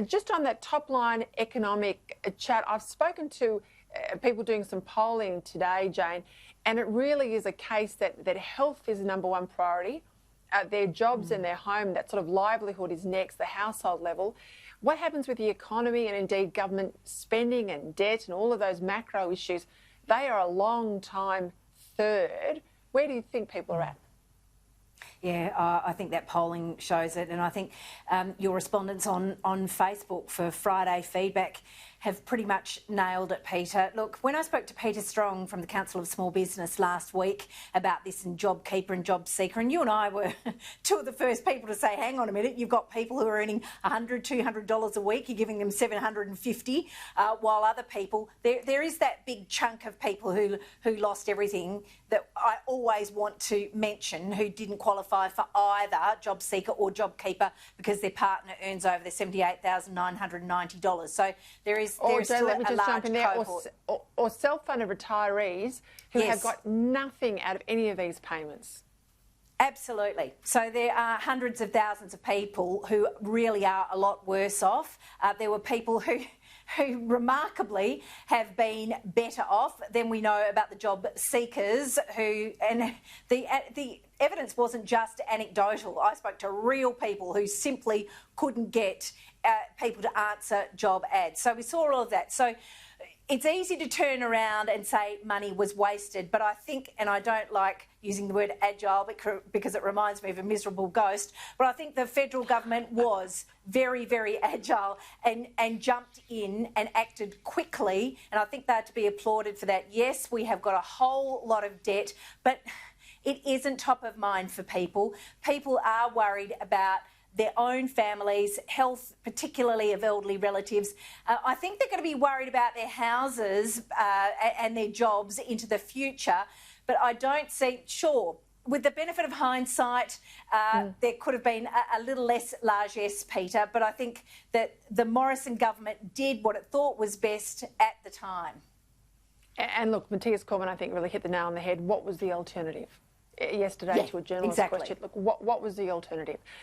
Just on that top line economic chat, I've spoken to people doing some polling today, Jane, and it really is a case that health is the #1 priority. Their jobs and their home, that sort of livelihood is next, the household level. What happens with the economy and indeed government spending and debt and all of those macro issues? They are a long time third. Where do you think people are at? Yeah, I think that polling shows it, and I think your respondents on Facebook for Friday feedback have pretty much nailed it, Peter. Look, when I spoke to Peter Strong from the Council of Small Business last week about this in JobKeeper and JobSeeker, and you and I were two of the first people to say, hang on a minute, you've got people who are earning $100, $200 a week, you're giving them $750, while other people, there is that big chunk of people who lost everything that I always want to mention, who didn't qualify for either JobSeeker or JobKeeper because their partner earns over their $78,990. So there is still let me a just large jump in there, cohort. or self-funded retirees who have got nothing out of any of these payments. Absolutely. So there are hundreds of thousands of people who really are a lot worse off. There were people who remarkably have been better off. Then we know about the job seekers and the evidence wasn't just anecdotal. I spoke to real people who simply couldn't get people to answer job ads. So we saw all of that. So it's easy to turn around and say money was wasted, but I think, and I don't like using the word agile because it reminds me of a miserable ghost, but I think the federal government was very, very agile and jumped in and acted quickly, and I think they're to be applauded for that. Yes, we have got a whole lot of debt, but it isn't top of mind for people. People are worried about their own families, health, particularly of elderly relatives. I think they're going to be worried about their houses and their jobs into the future, but I don't see, sure, with the benefit of hindsight, there could have been a little less largess, Peter, but I think that the Morrison government did what it thought was best at the time. And look, Matthias Corbin, I think, really hit the nail on the head. What was the alternative? Yesterday to a journalist question, look, what was the alternative?